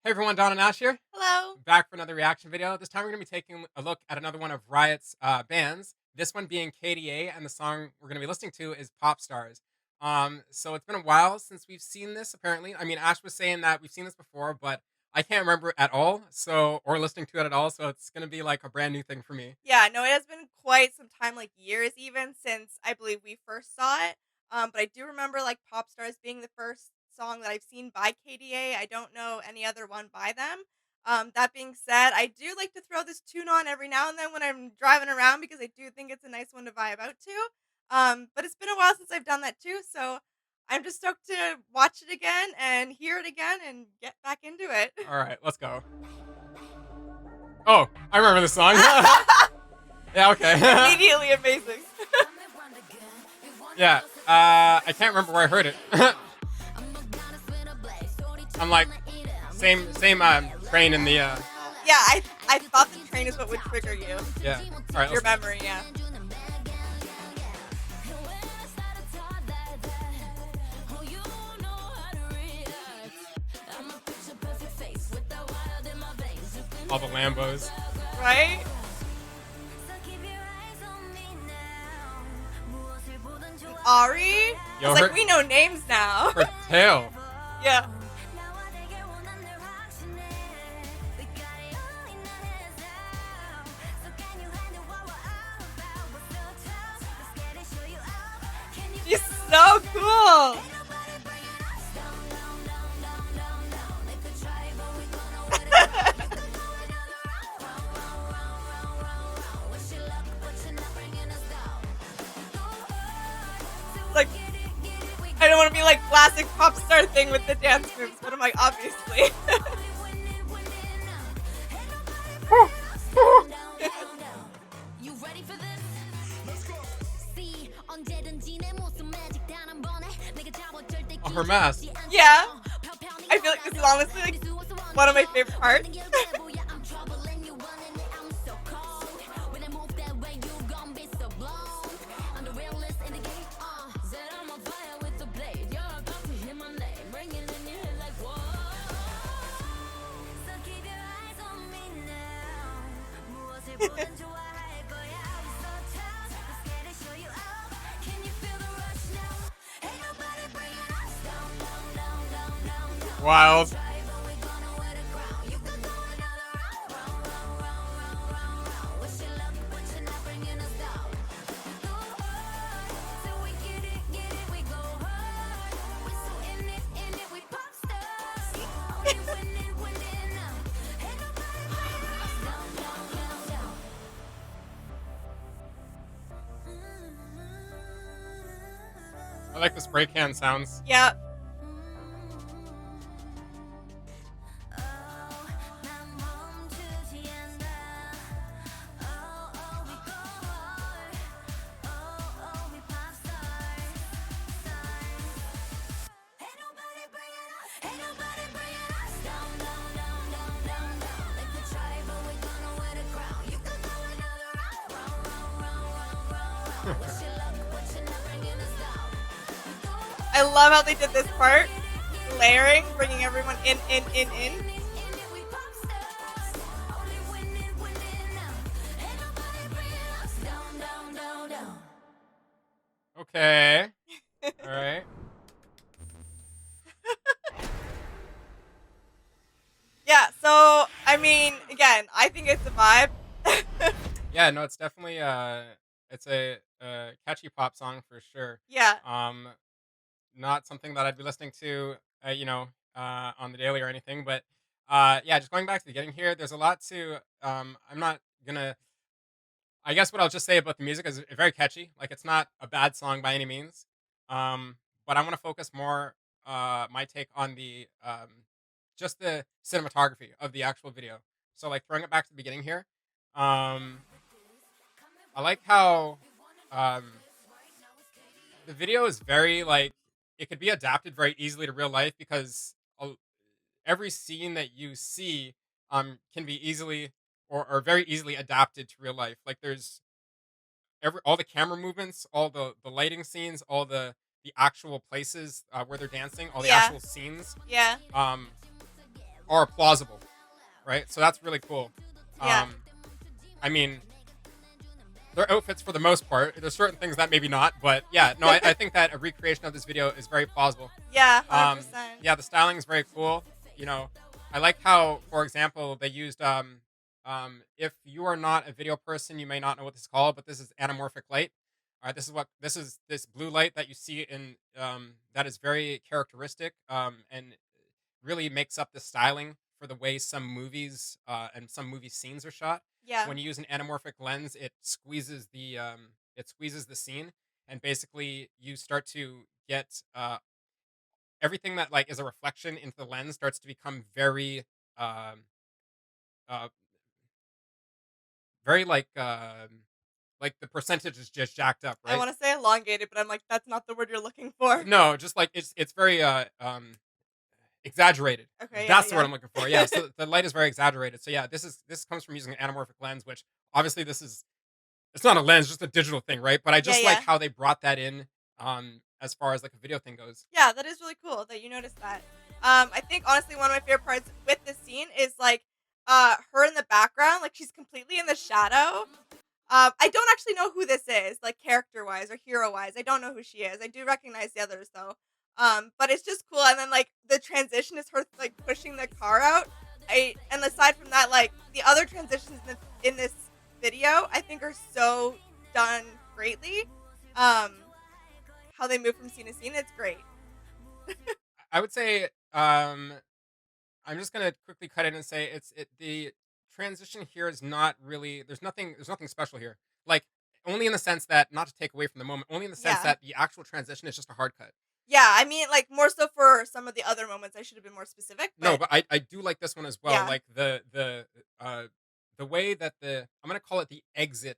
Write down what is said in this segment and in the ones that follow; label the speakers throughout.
Speaker 1: Hey everyone, Don and Ash here.
Speaker 2: Hello.
Speaker 1: Back for another reaction video. This time we're going to be taking a look at another one of Riot's bands. This one being KDA, and the song we're going to be listening to is Popstars. So it's been a while since we've seen this. Apparently, I mean, Ash was saying that we've seen this before, but I can't remember it at all. So or listening to it at all. So it's going to be like a brand new thing for me.
Speaker 2: Yeah, no, it has been quite some time, like years even, since I believe we first saw it. But I do remember like Popstars being the first song that I've seen by KDA. I don't know any other one by them. That being said, I do like to throw this tune on every now and then when I'm driving around because I do think it's a nice one to vibe out to. But it's been a while since I've done that too, so I'm just stoked to watch it again and hear it again and get back into it.
Speaker 1: All right, let's go. Oh, I remember this song. Yeah, okay.
Speaker 2: Immediately amazing.
Speaker 1: Yeah, I can't remember where I heard it. I'm like, same train in the
Speaker 2: Yeah, I thought the train is what would trigger you.
Speaker 1: yeah. All right,
Speaker 2: Your
Speaker 1: let's go.
Speaker 2: memory, yeah.
Speaker 1: All the Lambos.
Speaker 2: Right? Ari?
Speaker 1: Yo,
Speaker 2: It's
Speaker 1: her
Speaker 2: like we know names now.
Speaker 1: her tail.
Speaker 2: Yeah. She's so cool. Like I don't want to be like classic pop star thing with the dance moves, but I'm like obviously.
Speaker 1: Oh, her mask.
Speaker 2: Yeah. I feel like this is honestly like one of my favorite parts.
Speaker 1: Wild. I like the spray can sounds.
Speaker 2: Yeah. I love how they did this part. Layering, bringing everyone in.
Speaker 1: Okay. All right.
Speaker 2: Yeah, so I mean, again, I think it's a vibe.
Speaker 1: Yeah, no, it's definitely it's a catchy pop song for sure.
Speaker 2: Yeah.
Speaker 1: Um, not something that I'd be listening to, on the daily or anything. But yeah, just going back to the beginning here, there's a lot to. I'm not gonna. I guess what I'll just say about the music is very catchy. Like it's not a bad song by any means. But I want to focus more my take on the just the cinematography of the actual video. So like throwing it back to the beginning here. Um, I like how um, the video is very like it could be adapted very easily to real life because every scene that you see can be easily or very easily adapted to real life. Like there's all the camera movements, all the lighting scenes, all the actual places where they're dancing, all the
Speaker 2: Yeah.
Speaker 1: actual scenes.
Speaker 2: Yeah.
Speaker 1: Um, are plausible, right? So that's really cool.
Speaker 2: Yeah.
Speaker 1: Um, I mean, their outfits for the most part. There's certain things that maybe not, but yeah, no, I think that a recreation of this video is very plausible.
Speaker 2: Yeah, 100%.
Speaker 1: Yeah, the styling is very cool. You know, I like how, for example, they used if you are not a video person, you may not know what this is called, but this is anamorphic light. All right, this is this blue light that you see in that is very characteristic and really makes up the styling for the way some movies and some movie scenes are shot.
Speaker 2: Yeah.
Speaker 1: When you use an anamorphic lens, it squeezes the scene, and basically you start to get everything that like is a reflection into the lens starts to become very um uh very like the percentage is just jacked up,
Speaker 2: I
Speaker 1: right?
Speaker 2: wanna say elongated, but I'm like, that's not the word you're looking for.
Speaker 1: No, just like it's very exaggerated.
Speaker 2: Okay, yeah,
Speaker 1: That's the word I'm
Speaker 2: yeah.
Speaker 1: looking for. Yeah, so the light is very exaggerated. So yeah, this comes from using an anamorphic lens, which obviously this is it's not a lens, just a digital thing, right? But I
Speaker 2: Yeah,
Speaker 1: just like
Speaker 2: yeah.
Speaker 1: how they brought that in as far as like a video thing goes.
Speaker 2: Yeah, that is really cool that you noticed that. I think honestly one of my favorite parts with this scene is like her in the background, like she's completely in the shadow. I don't actually know who this is, like character wise or hero wise. I don't know who she is. I do recognize the others though. But it's just cool. And then like the transition is her like pushing the car out. And aside from that, like the other transitions in this video, I think are so done greatly. Um, how they move from scene to scene, it's great.
Speaker 1: I would say I'm just gonna quickly cut in and say the transition here is not really there's nothing special here. Like only in the sense that not to take away from the moment, only in the sense
Speaker 2: Yeah.
Speaker 1: that the actual transition is just a hard cut.
Speaker 2: Yeah, I mean, like more so for some of the other moments. I should have been more specific,
Speaker 1: No,
Speaker 2: but
Speaker 1: but I do like this one as well.
Speaker 2: yeah,
Speaker 1: Like the way that I'm gonna call it the exit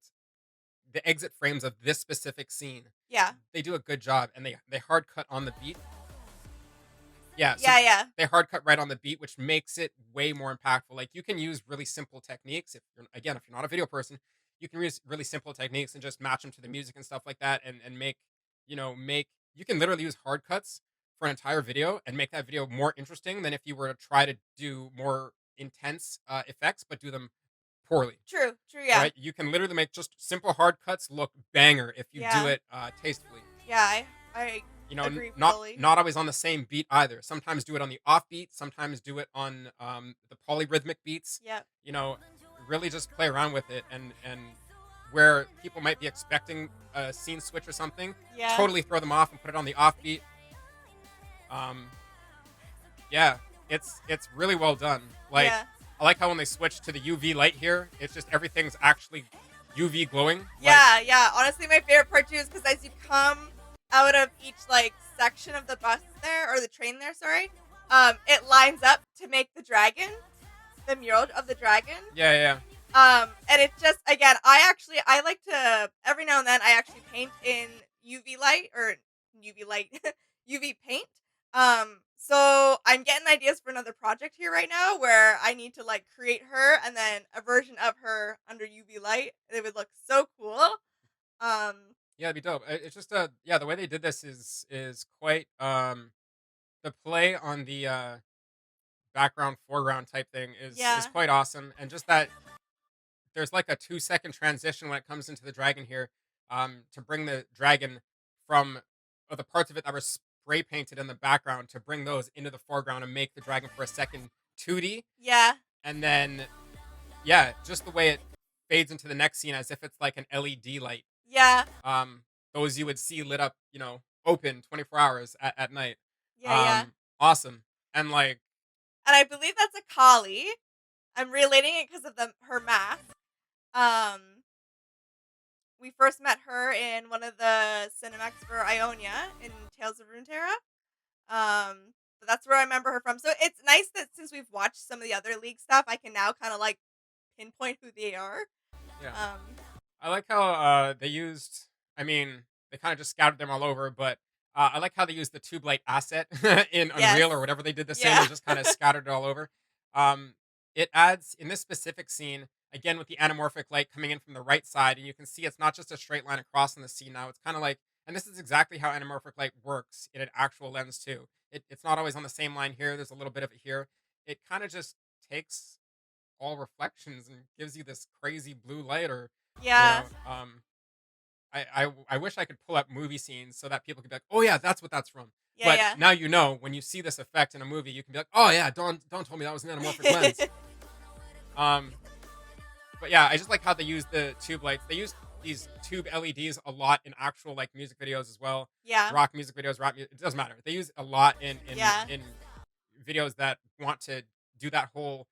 Speaker 1: frames of this specific scene.
Speaker 2: yeah,
Speaker 1: They do a good job and they hard cut on the beat. Yeah, so
Speaker 2: yeah, yeah,
Speaker 1: they hard cut right on the beat, which makes it way more impactful. Like you can use really simple techniques if you're not a video person, you can use really simple techniques and just match them to the music and stuff like that, and make make you can literally use hard cuts for an entire video and make that video more interesting than if you were to try to do more intense effects, but do them poorly.
Speaker 2: true, true, yeah,
Speaker 1: Right? You can literally make just simple hard cuts look banger if you do
Speaker 2: yeah,
Speaker 1: it tastefully.
Speaker 2: yeah. I agree fully.
Speaker 1: Not always on the same beat either. Sometimes do it on the off beat, sometimes do it on the polyrhythmic beats.
Speaker 2: Yep.
Speaker 1: You know, really just play around with it, and where people might be expecting a scene switch or something,
Speaker 2: Yeah,
Speaker 1: totally throw them off and put it on the off beat. Um, yeah, it's really well done. Like
Speaker 2: yeah,
Speaker 1: I like how when they switch to the UV light here, it's just everything's actually UV glowing. Like
Speaker 2: yeah, yeah. Honestly, my favorite part too is because as you come out of each like section of the bus there or the train there, sorry, it lines up to make the dragon, the mural of the dragon.
Speaker 1: yeah, yeah.
Speaker 2: And it's just again, I like to every now and then I actually paint in UV light or UV light UV paint. So I'm getting ideas for another project here right now where I need to like create her and then a version of her under UV light. It would look so cool. Um,
Speaker 1: Yeah, it'd be dope. It's just yeah, the way they did this is quite the play on the background foreground type thing is
Speaker 2: yeah,
Speaker 1: quite awesome, and just that there's like a 2 second transition when it comes into the dragon here, to bring the dragon from or the parts of it that were spray painted in the background to bring those into the foreground and make the dragon for a second 2D,
Speaker 2: yeah,
Speaker 1: and then yeah, just the way it fades into the next scene as if it's like an LED light.
Speaker 2: yeah,
Speaker 1: Um, those you would see lit up, open 24 hours at night.
Speaker 2: yeah, yeah.
Speaker 1: Awesome. And like,
Speaker 2: And I believe that's a collie. I'm relating it because of the her mask. Um, we first met her in one of the cinematics for Ionia in Tales of Runeterra. So that's where I remember her from. So it's nice that since we've watched some of the other League stuff, I can now kind of like pinpoint who they are.
Speaker 1: yeah,
Speaker 2: Um,
Speaker 1: I like how they used. I mean, they kind of just scattered them all over, but I like how they used the tube light asset in
Speaker 2: yes,
Speaker 1: Unreal or whatever they did this in,
Speaker 2: yeah,
Speaker 1: and just kind of scattered it all over. Um, it adds in this specific scene again with the anamorphic light coming in from the right side, and you can see it's not just a straight line across in the scene now. It's kind of like, and this is exactly how anamorphic light works in an actual lens too. It's not always on the same line here. There's a little bit of it here. it kind of just takes all reflections and gives you this crazy blue light, or you
Speaker 2: Yeah.
Speaker 1: know, I wish I could pull up movie scenes so that people could be like, oh yeah, that's what that's from.
Speaker 2: Yeah,
Speaker 1: But
Speaker 2: yeah.
Speaker 1: now you know when you see this effect in a movie, you can be like, oh yeah, Dawn told me that was an anamorphic lens. Um, but yeah, I just like how they use the tube lights. They use these tube LEDs a lot in actual like music videos as well.
Speaker 2: Yeah.
Speaker 1: Rock music videos, it doesn't matter. They use a lot
Speaker 2: Yeah.
Speaker 1: in videos that want to do that whole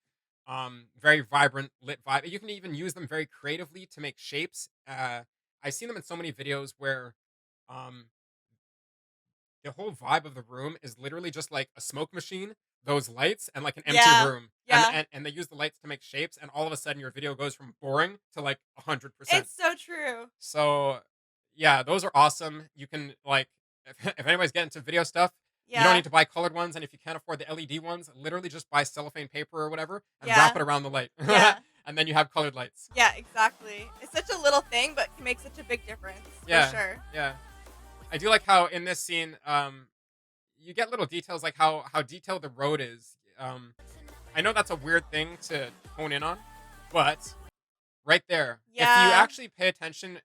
Speaker 1: very vibrant lit vibe. You can even use them very creatively to make shapes. I've seen them in so many videos where um the whole vibe of the room is literally just like a smoke machine, those lights, and like an empty
Speaker 2: Yeah.
Speaker 1: room. And
Speaker 2: Yeah.
Speaker 1: they use the lights to make shapes, and all of a sudden your video goes from boring to like 100%.
Speaker 2: It's so true.
Speaker 1: So yeah, those are awesome. You can like if anybody's getting into video stuff, you don't
Speaker 2: Yeah.
Speaker 1: need to buy colored ones, and if you can't afford the LED ones, literally just buy cellophane paper or whatever and wrap
Speaker 2: Yeah.
Speaker 1: it around the light.
Speaker 2: Yeah.
Speaker 1: And then you have colored lights.
Speaker 2: Yeah, exactly. It's such a little thing, but can make such a big difference, for
Speaker 1: Yeah.
Speaker 2: sure.
Speaker 1: Yeah. I do like how in this scene, you get little details like how detailed the road is. I know that's a weird thing to hone in on, but right there, if you
Speaker 2: Yeah.
Speaker 1: actually pay attention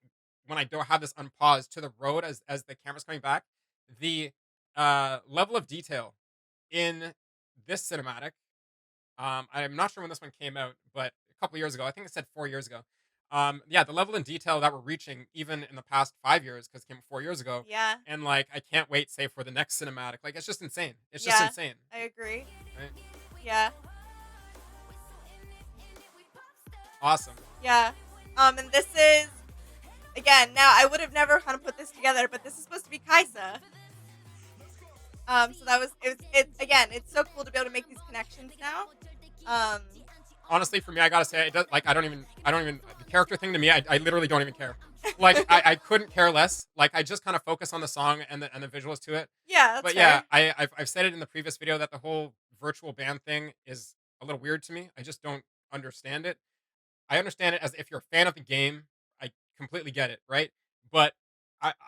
Speaker 1: when I don't have this unpaused to the road as the camera's coming back, the level of detail in this cinematic. I'm not sure when this one came out, but a couple years ago. I think it said 4 years ago. Yeah, the level and detail that we're reaching, even in the past 5 years, because it came 4 years ago,
Speaker 2: Yeah.
Speaker 1: and like I can't wait, say for the next cinematic. Like it's just insane. It's just
Speaker 2: Yeah.
Speaker 1: insane.
Speaker 2: I agree.
Speaker 1: Right?
Speaker 2: Yeah.
Speaker 1: Awesome.
Speaker 2: Yeah. And this is again, now I would have never kind of put this together, but this is supposed to be Kaisa. So that was it again, it's so cool to be able to make these connections now. Um,
Speaker 1: Honestly, for me, I gotta say, it does, like I don't even the character thing to me. I literally don't even care. Like I couldn't care less. Like I just kind of focus on the song and the visuals to it.
Speaker 2: yeah, that's
Speaker 1: But yeah,
Speaker 2: fair.
Speaker 1: I've said it in the previous video that the whole virtual band thing is a little weird to me. I just don't understand it. I understand it as if you're a fan of the game. I completely get it, right? But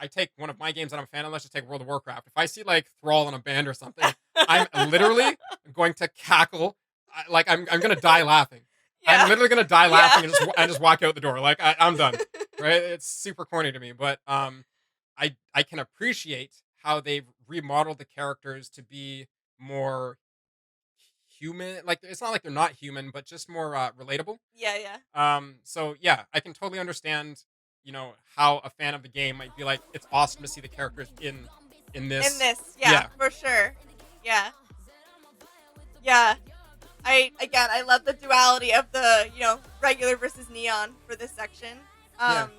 Speaker 1: I take one of my games that I'm a fan of. Let's just take World of Warcraft. If I see like Thrall in a band or something, I'm literally going to cackle. Like I'm gonna die laughing. I'm
Speaker 2: Yeah.
Speaker 1: literally gonna die
Speaker 2: Yeah.
Speaker 1: laughing and just walk out the door. Like I'm done. Right? It's super corny to me, but I can appreciate how they've remodeled the characters to be more human. Like it's not like they're not human, but just more relatable.
Speaker 2: Yeah, yeah.
Speaker 1: So yeah, I can totally understand, how a fan of the game might be like, it's awesome to see the characters in
Speaker 2: In
Speaker 1: this.
Speaker 2: this, yeah,
Speaker 1: Yeah.
Speaker 2: for sure. Yeah. Yeah. I love the duality of the, regular versus neon for this section.
Speaker 1: Yeah.
Speaker 2: Um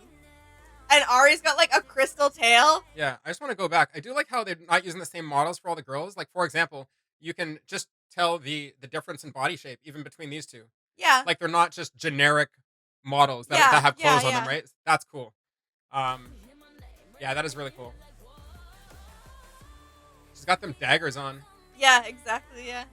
Speaker 2: and Ari's got like a crystal tail.
Speaker 1: Yeah. I just want to go back. I do like how they're not using the same models for all the girls. Like for example, you can just tell the difference in body shape even between these two.
Speaker 2: Yeah.
Speaker 1: Like they're not just generic models that
Speaker 2: Yeah,
Speaker 1: have
Speaker 2: yeah,
Speaker 1: clothes on them,
Speaker 2: yeah.
Speaker 1: right? That's cool. Um yeah, that is really cool. She's got them daggers on.
Speaker 2: Yeah, exactly, yeah.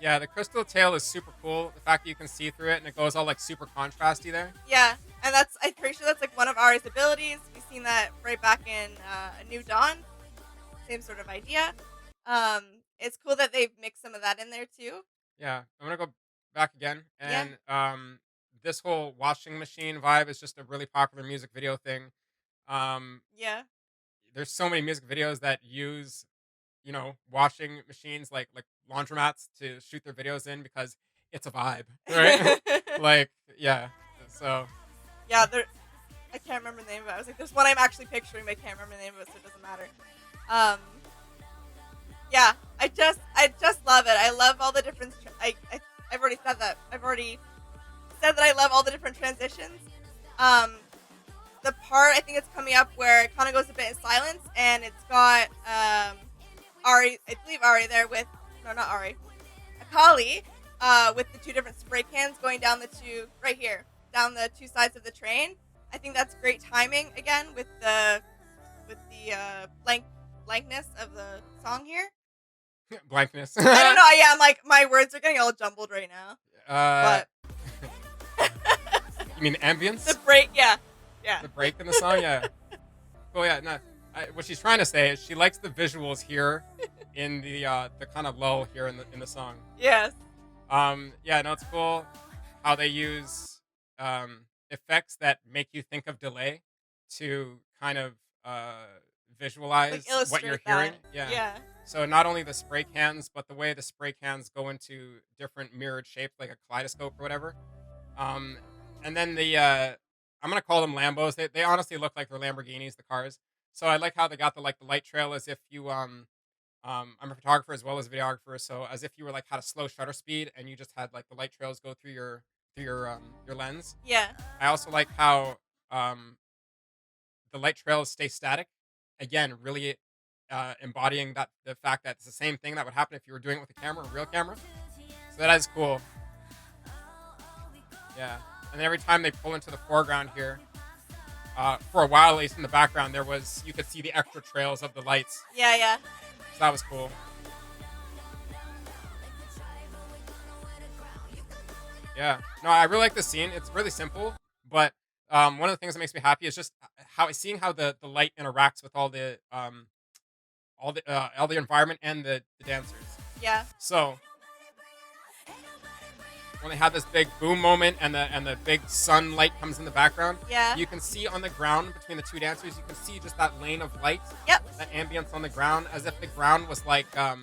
Speaker 1: Yeah, the crystal tail is super cool. The fact that you can see through it and it goes all like super contrasty there.
Speaker 2: Yeah. And I'm pretty sure that's like one of Ari's abilities. We've seen that right back in A New Dawn. Same sort of idea. Um, it's cool that they've mixed some of that in there too.
Speaker 1: Yeah, I'm gonna go back again,
Speaker 2: Yeah.
Speaker 1: and this whole washing machine vibe is just a really popular music video thing. Um,
Speaker 2: Yeah.
Speaker 1: there's so many music videos that use washing machines like laundromats to shoot their videos in because it's a vibe, right? Like yeah, so
Speaker 2: Yeah, I can't remember the name of it. I was like, there's one I'm actually picturing, but I can't remember the name of it, so it doesn't matter. Um, yeah, I just love it. I love all the different. I've already said that. I've already said that I love all the different transitions. Um, the part I think it's coming up where it kind of goes a bit in silence, and it's got Ari, I believe Ari there with no, not Ari, Akali, with the two different spray cans going down right here, down the two sides of the train. I think that's great timing again with the blankness of the song here.
Speaker 1: blankness.
Speaker 2: I don't know. Yeah, I'm like my words are getting all jumbled right now.
Speaker 1: uh,
Speaker 2: But
Speaker 1: you mean ambience?
Speaker 2: the break, yeah, yeah,
Speaker 1: The break in the song, yeah. Oh yeah, no. what she's trying to say is she likes the visuals here in the kind of lull here in the song.
Speaker 2: Yes.
Speaker 1: Yeah, no, it's cool how they use effects that make you think of delay to kind of uh,
Speaker 2: Like,
Speaker 1: visualize what you're
Speaker 2: illustrate
Speaker 1: hearing.
Speaker 2: that.
Speaker 1: Yeah.
Speaker 2: Yeah.
Speaker 1: So not only the spray cans, but the way the spray cans go into different mirrored shapes, like a kaleidoscope or whatever. Um, and then I'm gonna call them Lambos. They honestly look like they're Lamborghinis, the cars. So I like how they got the like the light trail as if you I'm a photographer as well as a videographer, so as if you were like had a slow shutter speed and you just had like the light trails go through your lens.
Speaker 2: Yeah.
Speaker 1: I also like how um the light trails stay static. Again, really embodying that the fact that it's the same thing that would happen if you were doing it with a camera, a real camera. So that is cool. Yeah. And then every time they pull into the foreground here, for a while at least in the background, you could see the extra trails of the lights.
Speaker 2: Yeah, yeah.
Speaker 1: So that was cool. Yeah. No, I really like the scene. It's really simple, but one of the things that makes me happy is just how seeing how the light interacts with all the environment and the dancers.
Speaker 2: Yeah.
Speaker 1: So when they have this big boom moment and the big sunlight comes in the background,
Speaker 2: Yeah.
Speaker 1: you can see on the ground between the two dancers, you can see just that lane of light,
Speaker 2: Yep.
Speaker 1: that ambience on the ground, as if the ground was like kind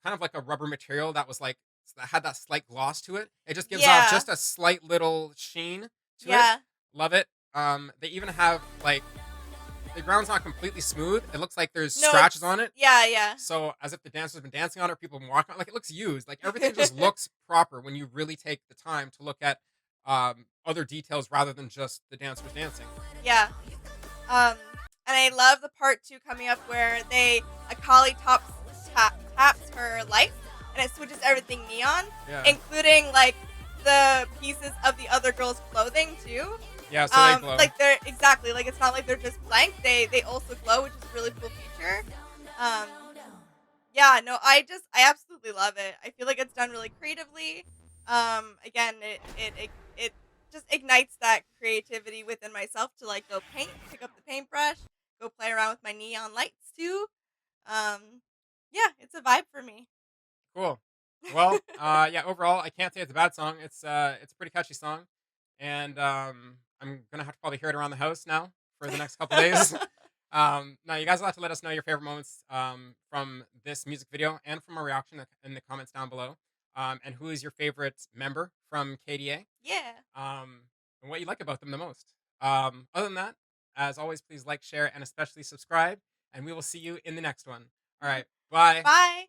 Speaker 1: of like a rubber material that was like that had that slight gloss to it. It just gives off
Speaker 2: Yeah.
Speaker 1: just a slight little sheen to it.
Speaker 2: Yeah.
Speaker 1: Love it. They even have like the ground's not completely smooth. It looks like there's
Speaker 2: No,
Speaker 1: scratches
Speaker 2: it's
Speaker 1: on it.
Speaker 2: yeah, yeah.
Speaker 1: So as if the dancers have been dancing on it, or people have been walking on it. Like it looks used. Like everything just looks proper when you really take the time to look at other details rather than just the dancers dancing.
Speaker 2: Yeah. Um, and I love the part too coming up where Akali taps her light and it switches everything neon,
Speaker 1: Yeah.
Speaker 2: including like the pieces of the other girl's clothing too.
Speaker 1: Yeah, so they glow.
Speaker 2: Like they're exactly like it's not like they're just blank. They also glow, which is a really cool feature. Um, yeah, no, I absolutely love it. I feel like it's done really creatively. Again, it just ignites that creativity within myself to like go paint, pick up the paintbrush, go play around with my neon lights too. Um, yeah, it's a vibe for me.
Speaker 1: Cool. Well, yeah, overall, I can't say it's a bad song. It's a pretty catchy song, and I'm gonna have to probably hear it around the house now for the next couple days. Now you guys will have to let us know your favorite moments from this music video and from our reaction in the comments down below. And who is your favorite member from KDA?
Speaker 2: Yeah.
Speaker 1: And what you like about them the most. Other than that, as always, please like, share, and especially subscribe. And we will see you in the next one. All right, bye.
Speaker 2: Bye.